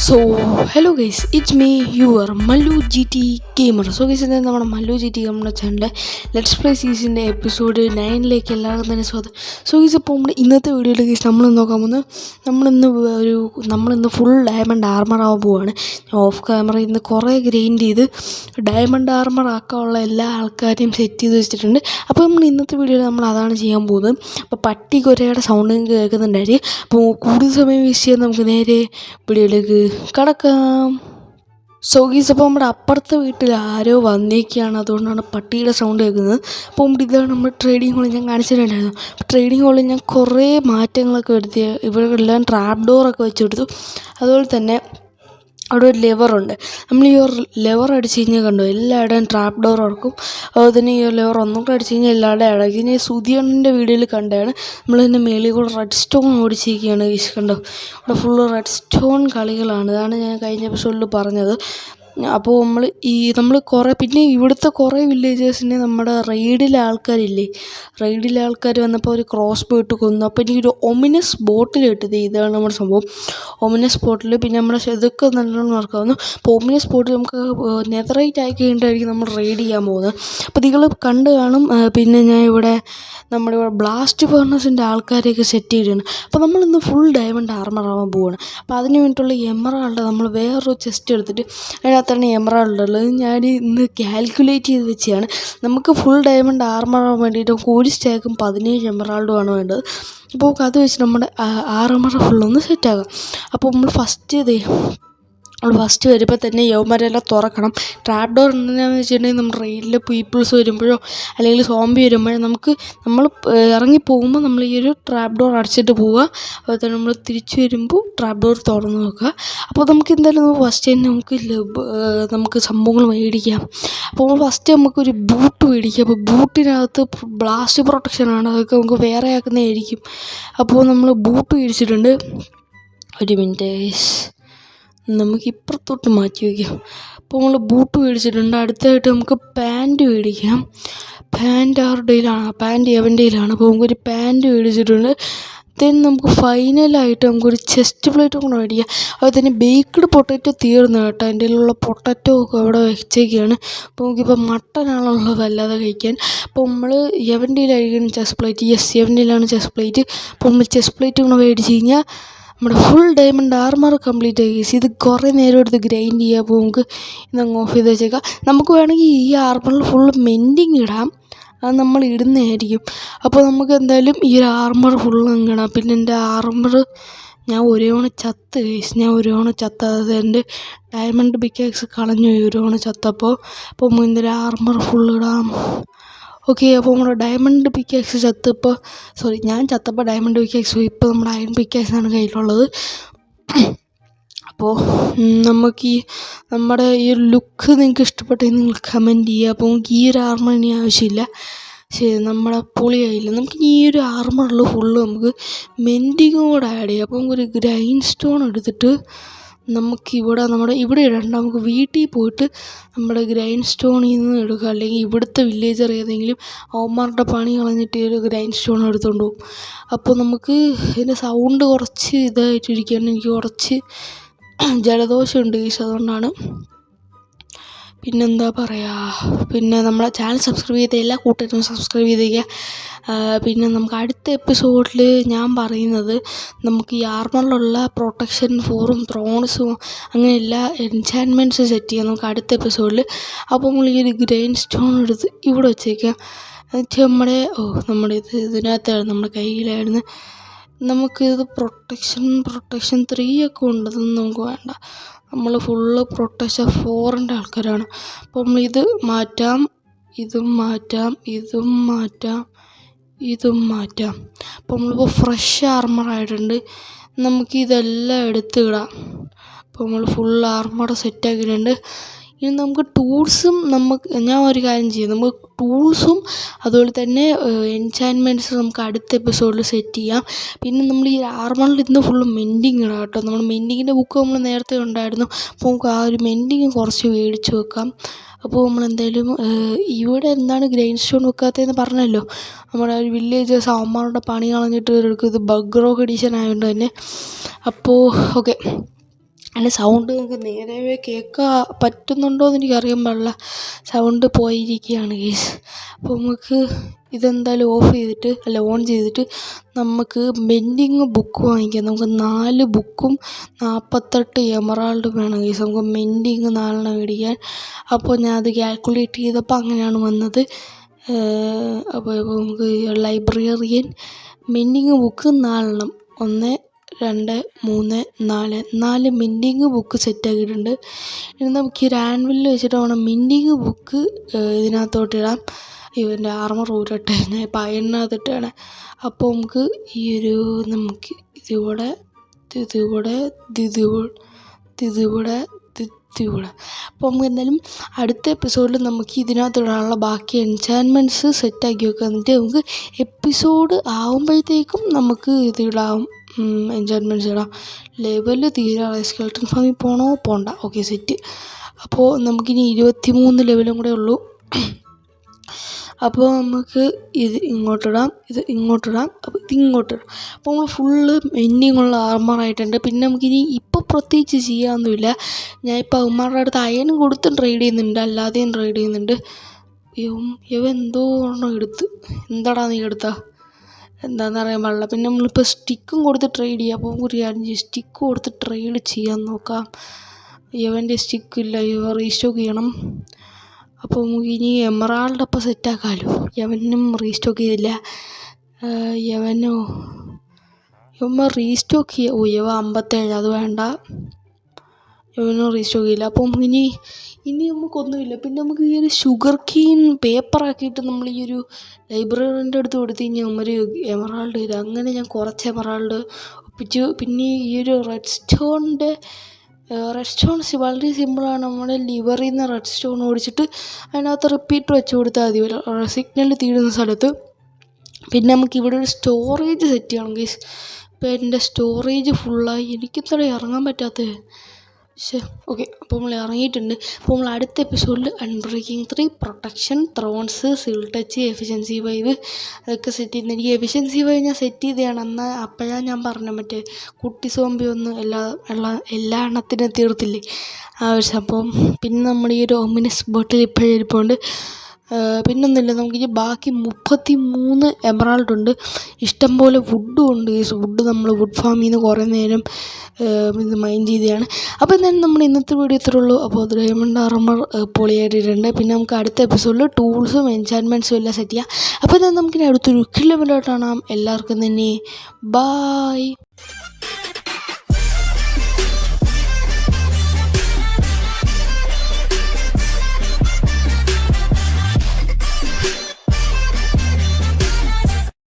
So hello guys, it's me your Mallu G T gamer. So guys, ഇന്ന് നമ്മുടെ Mallu G T gamer ചാനലിലെ let's play സീരീസിൻ്റെ episode 9 എല്ലാവർക്കും തന്നെ സ്വാഗതം. സോ ഗൈസ്, ഇപ്പോൾ നമ്മുടെ ഇന്നത്തെ വീഡിയോയിൽ ഗൈസ് നമ്മൾ നോക്കാൻ പോകുന്നത് നമ്മളിന്ന് ഫുൾ ഡയമണ്ട് ആർമർ ആവാൻ പോവുകയാണ്. ഓഫ് ക്യാമറ ഇന്ന് കുറേ ഗ്രൈൻഡ് ചെയ്ത് ഡയമണ്ട് ആർമർ ആക്കാനുള്ള എല്ലാ ആൾക്കാരെയും സെറ്റ് ചെയ്ത് വെച്ചിട്ടുണ്ട്. അപ്പോൾ നമ്മൾ ഇന്നത്തെ വീഡിയോയിൽ നമ്മൾ അതാണ് ചെയ്യാൻ പോകുന്നത്. അപ്പോൾ പട്ടിക്കൊരയുടെ സൗണ്ട് കേൾക്കുന്നുണ്ടായിരിക്കും. അപ്പോൾ കൂടുതൽ സമയം വേസ്റ്റ് ചെയ്യാൻ നമുക്ക് നേരെ വീഡിയോയിലേക്ക് കടക്കാം. സോ ഗൈസ്, അപ്പോൾ നമ്മുടെ അപ്പുറത്തെ വീട്ടിൽ ആരോ വന്നേക്കാണ്, അതുകൊണ്ടാണ് പട്ടിയുടെ സൗണ്ട് കേൾക്കുന്നത്. അപ്പോൾ ഇതാണ് നമ്മുടെ ട്രേഡിംഗ് ഹോളിൽ ഞാൻ കാണിച്ചിട്ടുണ്ടായിരുന്നു. ട്രേഡിംഗ് ഹോളിൽ ഞാൻ കുറേ മാറ്റങ്ങളൊക്കെ വരുത്തി. ഇവരെല്ലാം ട്രാപ്പ് ഡോറൊക്കെ വെച്ചെടുത്തു. അതുപോലെ തന്നെ അവിടെ ഒരു ലെവറുണ്ട്. നമ്മൾ ഈ ഒരു ലെവർ അടിച്ച് കഴിഞ്ഞാൽ കണ്ടോ, എല്ലായിടവും ട്രാപ്പ് ഡോർ ഇറക്കും. അതുപോലെ തന്നെ ഈ ലെവർ ഒന്നും കൂടെ അടിച്ച് കഴിഞ്ഞാൽ എല്ലാവരുടെയും ഇടയ്ക്ക്. ഞാൻ സുധിയണ്ണൻ്റെ വീഡിയോയിൽ കണ്ടതാണ്. നമ്മൾ തന്നെ മേളിൽ കൂടെ റെഡ് സ്റ്റോൺ ഓടിച്ചിരിക്കുകയാണ്. കണ്ടോ, ഇവിടെ ഫുള്ള് റെഡ് സ്റ്റോൺ കളികളാണ്. ഇതാണ് ഞാൻ കഴിഞ്ഞ എപ്പിസോഡിൽ പറഞ്ഞത്. അപ്പോൾ നമ്മൾ കുറേ പിന്നെ ഇവിടുത്തെ കുറേ വില്ലേജേഴ്സിനെ നമ്മുടെ റെയ്ഡിലെ ആൾക്കാർ വന്നപ്പോൾ ഒരു ക്രോസ് ബോ ഇട്ട് കൊന്നു. അപ്പോൾ എനിക്കൊരു ഒമിനസ് ബോട്ടിൽ കിട്ടിയത്. ഇതാണ് നമ്മുടെ സംഭവം, ഒമിനസ് ബോട്ടിൽ. പിന്നെ നമ്മുടെ ഇതൊക്കെ നല്ലോണം നടക്കാവുന്നു. അപ്പോൾ ഒമിനസ് ബോട്ടിൽ നമുക്ക് നെതറൈറ്റ് ആയി കഴിഞ്ഞിട്ടായിരിക്കും നമ്മൾ റെയ്ഡ് ചെയ്യാൻ പോകുന്നത്. അപ്പോൾ നിങ്ങൾ കണ്ടു കാണും. പിന്നെ ഞാൻ നമ്മുടെ ബ്ലാസ്റ്റ് ഫർണസിൻ്റെ ആൾക്കാരെയൊക്കെ സെറ്റ് ചെയ്തിട്ടുണ്ട്. അപ്പോൾ നമ്മളിന്ന് ഫുൾ ഡയമണ്ട് ആർമർ ആവാൻ പോവുകയാണ്. അപ്പോൾ അതിന് വേണ്ടിയിട്ടുള്ള എമറാൾഡ് നമ്മൾ വേറൊരു ചെസ്റ്റ് എടുത്തിട്ട് അതിനകത്താണ് എമറാൾഡ് ഉള്ളത്. ഞാൻ ഇന്ന് കാൽക്കുലേറ്റ് ചെയ്ത് വെച്ചാണ്. നമുക്ക് ഫുൾ ഡയമണ്ട് ആർമർ ആവാൻ വേണ്ടിയിട്ട് ഒരു സ്റ്റാക്കും 17 എമറാൾഡുമാണ് വേണ്ടത്. അപ്പോൾ അത് വെച്ച് നമ്മുടെ ആർമർ ഫുള്ളൊന്ന് സെറ്റാകാം. അപ്പോൾ നമ്മൾ ഫസ്റ്റ് വരുമ്പോൾ തന്നെ യവന്മാരെല്ലാം തുറക്കണം. ട്രാപ്പ് ഡോർ എന്താണെന്ന് വെച്ചിട്ടുണ്ടെങ്കിൽ നമ്മുടെ റെയിലിൽ പീപ്പിൾസ് വരുമ്പോഴോ അല്ലെങ്കിൽ സോംബി വരുമ്പോഴോ നമ്മൾ ഇറങ്ങി പോകുമ്പോൾ നമ്മൾ ഈ ഒരു ട്രാപ്പ് ഡോർ അടച്ചിട്ട് പോവുക. അതുപോലെ തന്നെ നമ്മൾ തിരിച്ചു വരുമ്പോൾ ട്രാപ്പ് ഡോർ തുറന്ന് നോക്കുക. അപ്പോൾ നമുക്ക് എന്തായാലും ഫസ്റ്റ് തന്നെ നമുക്ക് സംഭവങ്ങൾ മേടിക്കാം. അപ്പോൾ ഫസ്റ്റ് നമുക്കൊരു ബൂട്ട് മേടിക്കാം. അപ്പോൾ ബൂട്ടിനകത്ത് ബ്ലാസ്റ്റ് പ്രൊട്ടക്ഷനാണ്, അതൊക്കെ നമുക്ക് വേറെ ആക്കുന്നതായിരിക്കും. അപ്പോൾ നമ്മൾ ബൂട്ട് മേടിച്ചിട്ടുണ്ട്. ഒരു മിനിറ്റ്, നമുക്ക് ഇപ്പുറത്തോട്ട് മാറ്റി വയ്ക്കാം. അപ്പോൾ നമ്മൾ ബൂട്ട് മേടിച്ചിട്ടുണ്ട്. അടുത്തായിട്ട് നമുക്ക് പാൻറ്റ് മേടിക്കാം. പാൻറ്റ് എവൻ്റെയിലാണ്. അപ്പോൾ നമുക്കൊരു പാൻറ്റ് മേടിച്ചിട്ടുണ്ട്. ദെൻ നമുക്ക് ഫൈനലായിട്ട് നമുക്കൊരു ചെസ്റ്റ് പ്ലേറ്റും കൂടെ മേടിക്കാം. അതുപോലെ തന്നെ ബേക്ക്ഡ് പൊട്ടറ്റോ തീർന്നു കേട്ടോ. എൻ്റെ കയ്യിലുള്ള പൊട്ടറ്റോ ഒക്കെ അവിടെ വെച്ചേക്കാണ്. അപ്പോൾ നമുക്കിപ്പോൾ മട്ടനാണുള്ളത് അല്ലാതെ കഴിക്കാൻ. അപ്പോൾ നമ്മൾ എവൻ്റെയിലായിരിക്കണം ചെസ്റ്റ് പ്ലേറ്റ്. എവൻ്റെയിലാണ് ചെസ്റ്റ് പ്ലേറ്റ്. അപ്പോൾ നമ്മൾ ചെസ്റ്റ് പ്ലേറ്റും കൂടെ മേടിച്ച് കഴിഞ്ഞാൽ നമ്മുടെ ഫുൾ ഡയമണ്ട് ആർമർ കംപ്ലീറ്റ് ആയി. ഇത് കുറേ നേരം എടുത്ത് ഗ്രൈൻഡ് ചെയ്യുക. അപ്പോൾ നമുക്ക് ഇതങ്ങ് ഓഫ് ചെയ്ത് വെച്ചേക്കാം. നമുക്ക് വേണമെങ്കിൽ ഈ ആർമറിൽ ഫുള്ള് മെൻഡിങ് ഇടാം, അത് നമ്മൾ ഇടുന്നതായിരിക്കും. അപ്പോൾ നമുക്ക് എന്തായാലും ഈ ഒരു ആർമർ ഫുള്ള് ഇടാം. പിന്നെ എൻ്റെ ആർമർ ഞാൻ ഒരുവണ ചത്ത അത് എൻ്റെ ഡയമണ്ട് പിക്കാക്സ് കളഞ്ഞു പോയി ഒരുവണ ചത്തപ്പോൾ. അപ്പോൾ ഇതിൻ്റെ ആർമർ ഫുള്ള് ഇടാം. ഓക്കെ, അപ്പോൾ നമ്മുടെ ഡയമണ്ട് പിക്കാക്സ് ഞാൻ ചത്തപ്പോൾ ഡയമണ്ട് പിക്കാക്സ് പോയി. ഇപ്പോൾ നമ്മുടെ അയൺ പിക്കാക്സാണ് കയ്യിലുള്ളത്. അപ്പോൾ നമുക്ക് നമ്മുടെ ഈ ഒരു ലുക്ക് നിങ്ങൾക്ക് ഇഷ്ടപ്പെട്ടെങ്കിൽ നിങ്ങൾ കമൻറ്റ് ചെയ്യുക. അപ്പോൾ നമുക്ക് ഈ ഒരു ആർമർ ഇനി ആവശ്യമില്ല. ശരി, നമ്മുടെ പൊളിയായില്ല. നമുക്ക് ഈ ഒരു ആർമറിൽ ഫുള്ള് നമുക്ക് മെൻഡിങ്ങും കൂടെ ആഡ് ചെയ്യാം. അപ്പോൾ നമുക്കൊരു ഗ്രൈൻഡ് സ്റ്റോൺ എടുത്തിട്ട് നമ്മുടെ ഇവിടെ ഇടണ്ട, നമുക്ക് വീട്ടിൽ പോയിട്ട് നമ്മുടെ ഗ്രൈൻഡ് സ്റ്റോണിൽ നിന്ന് എടുക്കുക. അല്ലെങ്കിൽ ഇവിടുത്തെ വില്ലേജർ ഏതെങ്കിലും അവന്മാരുടെ പണി കളഞ്ഞിട്ട് ഒരു ഗ്രൈൻഡ് സ്റ്റോൺ എടുത്തുകൊണ്ട് പോകും. അപ്പോൾ നമുക്ക് ഇതിൻ്റെ സൗണ്ട് കുറച്ച് ഇതായിട്ടിരിക്കുകയാണ്. എനിക്ക് കുറച്ച് ജലദോഷമുണ്ട് ഗൈസ്, അതുകൊണ്ടാണ്. പിന്നെന്താ പറയുക, പിന്നെ നമ്മളെ ചാനൽ സബ്സ്ക്രൈബ് ചെയ്ത എല്ലാ കൂട്ടുകാരും സബ്സ്ക്രൈബ് ചെയ്തേക്കുക. പിന്നെ നമുക്ക് അടുത്ത എപ്പിസോഡിൽ ഞാൻ പറയുന്നത് നമുക്ക് ഈ ആർമറിലുള്ള പ്രൊട്ടക്ഷൻ ഫോറും ത്രോൺസും അങ്ങനെ എല്ലാ എൻചാൻമെൻറ്റ്സ് സെറ്റ് ചെയ്യാം നമുക്ക് അടുത്ത എപ്പിസോഡിൽ. അപ്പോൾ നമ്മൾ ഈ ഒരു ഗ്രൈൻ സ്റ്റോൺ എടുത്ത് ഇവിടെ വെച്ചേക്കാം. എന്നുവെച്ചാൽ നമ്മുടെ ഇതിനകത്തായിരുന്നു, നമ്മുടെ കയ്യിലായിരുന്നു. നമുക്കിത് പ്രൊട്ടക്ഷൻ 3 ഒക്കെ ഉണ്ട്. അതൊന്നും നമുക്ക് വേണ്ട. നമ്മൾ ഫുള്ള് പ്രൊട്ടക്ഷൻ 4ൻ്റെ ആൾക്കാരാണ്. അപ്പോൾ നമ്മൾ ഇതും മാറ്റാം. അപ്പോൾ നമ്മളിപ്പോൾ ഫ്രഷ് ആർമറായിട്ടുണ്ട്. നമുക്കിതെല്ലാം എടുത്തിടാം. അപ്പോൾ നമ്മൾ ഫുൾ ആർമർ സെറ്റാക്കിയിട്ടുണ്ട്. ഇനി നമുക്ക് ടൂൾസും ഞാൻ ഒരു കാര്യം ചെയ്യും, നമുക്ക് ടൂൾസും അതുപോലെ തന്നെ എൻചാൻമെൻറ്റ്സ് നമുക്ക് അടുത്ത എപ്പിസോഡിൽ സെറ്റ് ചെയ്യാം. പിന്നെ നമ്മൾ ഈ ആർമറിൽ ഇന്ന് ഫുള്ള് മെൻഡിങ് ഇടാം കേട്ടോ. നമ്മൾ മെൻഡിങ്ങിൻ്റെ ബുക്ക് നമ്മൾ നേരത്തെ ഉണ്ടായിരുന്നു. അപ്പോൾ നമുക്ക് ആ ഒരു മെൻഡിങ് കുറച്ച് മേടിച്ച് വെക്കാം. അപ്പോൾ നമ്മളെന്തായാലും ഇവിടെ എന്താണ് ഗ്രൈൻഡ് സ്റ്റോൺ വെക്കാത്തതെന്ന് പറഞ്ഞല്ലോ. നമ്മുടെ ഒരു വില്ലേജേഴ്സ് അവന്മാരുടെ പണി കളഞ്ഞിട്ട് എടുക്കും. ഇത് ബഗ് റോക്ക് എഡിഷൻ ആയതുകൊണ്ട് തന്നെ. അപ്പോൾ ഓക്കെ, എൻ്റെ സൗണ്ട് നിങ്ങൾക്ക് നേരവേ കേൾക്കാൻ പറ്റുന്നുണ്ടോ എന്ന് എനിക്കറിയാൻ പാടില്ല. സൗണ്ട് പോയിരിക്കുകയാണ് ഗൈസ്. അപ്പോൾ നമുക്ക് ഇതെന്തായാലും ഓൺ ചെയ്തിട്ട് നമുക്ക് മെൻഡിങ് ബുക്ക് വാങ്ങിക്കാം. നമുക്ക് 4 ബുക്കും 48 എമറാൾഡും വേണം ഗൈസ്. നമുക്ക് മെൻഡിങ് 4 മേടിക്കാൻ. അപ്പോൾ ഞാൻ അത് കാൽക്കുലേറ്റ് ചെയ്തപ്പോൾ അങ്ങനെയാണ് വന്നത്. അപ്പോൾ നമുക്ക് ലൈബ്രറിയൻ മെൻഡിങ് ബുക്ക് 4 1 2 3 4 മിൻറ്റിങ് ബുക്ക് സെറ്റാക്കിയിട്ടുണ്ട്. ഇനി നമുക്ക് ഈ ഒരു ആൻവിൽ വെച്ചിട്ട് വേണം മിൻറ്റിങ് ബുക്ക് ഇതിനകത്തോട്ട് ഇടാം. ഇവൻ്റെ ആർമർ ഊരട്ടെ, ഞാൻ ഇപ്പോൾ അയണിനകത്തിട്ടാണ്. അപ്പോൾ നമുക്ക് നമുക്ക് ഇതിവിടെ അപ്പോൾ നമുക്ക് എന്തായാലും അടുത്ത എപ്പിസോഡിൽ നമുക്ക് ഇതിനകത്തിടാനുള്ള ബാക്കി എൻചാൻമെൻറ്റ്സ് സെറ്റാക്കി വെക്കുക. എന്നിട്ട് നമുക്ക് എപ്പിസോഡ് ആകുമ്പോഴത്തേക്കും നമുക്ക് ഇതിടാം, എൻചാൻമെൻറ്റ്സ് ഇടാം. ലെവല് തീരാറായി. സ്കെൽട്ടൺ ഫാമിൽ പോകണോ പോകണ്ട? Okay set. അപ്പോൾ നമുക്കിനി 23 ലെവലും കൂടെ ഉള്ളൂ. അപ്പോൾ നമുക്ക് ഇത് ഇങ്ങോട്ടിടാം, ഇത് ഇങ്ങോട്ടിടാം, അപ്പോൾ ഇതിങ്ങോട്ടിടാം. അപ്പോൾ നമ്മൾ ഫുള്ള് മെൻഡിങ്ങുള്ള ആർമറായിട്ടുണ്ട്. പിന്നെ നമുക്കിനി ഇപ്പോൾ പ്രത്യേകിച്ച് ചെയ്യാനൊന്നുമില്ല. ഞാൻ ഇപ്പോൾ അവന്മാരുടെ അടുത്ത് അയൺ കൊടുത്തും ട്രേഡ് ചെയ്യുന്നുണ്ട്, അല്ലാതെയും ട്രേഡ് ചെയ്യുന്നുണ്ട്. ഇവ എന്തോ എടുത്ത് എന്താടാ നീ എടുത്താ എന്താണെന്നറിയാൻ പാടില്ല. പിന്നെ നമ്മളിപ്പോൾ സ്റ്റിക്കും കൊടുത്ത് ട്രേഡ് ചെയ്യാം. അപ്പോൾ ഒരു കാര്യം ചെയ്യും, സ്റ്റിക്ക് കൊടുത്ത് ട്രേഡ് ചെയ്യാൻ നോക്കാം. ഇവൻ്റെ സ്റ്റിക്കില്ല, ഇവ റീസ്റ്റോക്ക് ചെയ്യണം. അപ്പോൾ നമുക്ക് ഇനി എമറാൾഡ് അപ്പം സെറ്റാക്കാമല്ലോ. യവനും റീസ്റ്റോക്ക് ചെയ്തില്ല. യവന്മാർ റീസ്റ്റോക്ക് ചെയ്യുക. യവ 57, അത് വേണ്ട. യവനും റീസ്റ്റോക്ക് ചെയ്യില്ല. അപ്പം ഇനി നമുക്കൊന്നുമില്ല. പിന്നെ നമുക്ക് ഈ ഒരു ഷുഗർ കെയിൻ പേപ്പറാക്കിയിട്ട് നമ്മൾ ഈ ഒരു ലൈബ്രറിൻ്റെ അടുത്ത് കൊടുത്ത് കഴിഞ്ഞാൽ ഒരു എമറാൾഡ് വരും. അങ്ങനെ ഞാൻ കുറച്ച് എമറാൾഡ് ഒപ്പിച്ചു. പിന്നെ ഈ ഒരു റെഡ് സ്റ്റോൺ വളരെ സിമ്പിളാണ്. നമ്മുടെ ലിവറിൽ നിന്ന് റെഡ് സ്റ്റോൺ ഓടിച്ചിട്ട് അതിനകത്ത് റിപ്പീറ്റർ വെച്ച് കൊടുത്താൽ മതി സിഗ്നൽ തീരുന്ന സ്ഥലത്ത്. പിന്നെ നമുക്ക് ഇവിടെ ഒരു സ്റ്റോറേജ് സെറ്റ് ചെയ്യണം ഗൈസ്. ഇപ്പോൾ എൻ്റെ സ്റ്റോറേജ് ഫുള്ളായി. എനിക്കെന്താ ഇറങ്ങാൻ പറ്റാത്തത്? ഓക്കെ, അപ്പോൾ നമ്മൾ ഇറങ്ങിയിട്ടുണ്ട്. അപ്പോൾ നമ്മൾ അടുത്ത എപ്പിസോഡിൽ അൺബ്രേക്കിംഗ് 3, പ്രൊട്ടക്ഷൻ, ത്രോൺസ്, സിൽ ടച്ച്, എഫിഷ്യൻസി 5 അതൊക്കെ സെറ്റ് ചെയ്യുന്നത്. എനിക്ക് എഫിഷ്യൻസി 5 ഞാൻ സെറ്റ് ചെയ്തതാണ്. എന്നാൽ അപ്പോഴാണ് ഞാൻ പറഞ്ഞ മറ്റേ കുട്ടി സോംബി ഒന്നും എല്ലാ എണ്ണത്തിനും തീർത്തില്ലേ ആവശ്യം. അപ്പം പിന്നെ നമ്മൾ ഈ ഒരു ഒമിനസ് ബോട്ടിൽ ഇപ്പോഴും ഇരിപ്പുണ്ട്. പിന്നൊന്നുമില്ല, നമുക്കിനി ബാക്കി 33 എമറാൾഡ് ഉണ്ട്. ഇഷ്ടംപോലെ വുഡും ഉണ്ട്. ഈ വുഡ് നമ്മൾ വുഡ് ഫാമിൽ നിന്ന് കുറേ നേരം ഇത് മൈൻ ചെയ്തതാണ്. അപ്പോൾ എന്തായാലും നമ്മൾ ഇന്നത്തെ വീഡിയോ ഇത്രേ ഉള്ളൂ. അപ്പോൾ ഡയമണ്ട് ആർമർ പൊളിയായിട്ടുണ്ട്. പിന്നെ നമുക്ക് അടുത്ത എപ്പിസോഡിൽ ടൂൾസും എൻചാൻമെൻറ്റ്സും എല്ലാം സെറ്റ് ചെയ്യാം. അപ്പോൾ എന്തായാലും നമുക്കിനി അടുത്തൊരു ലെവലോട്ട് കാണാം. എല്ലാവർക്കും തന്നെ ബായ്.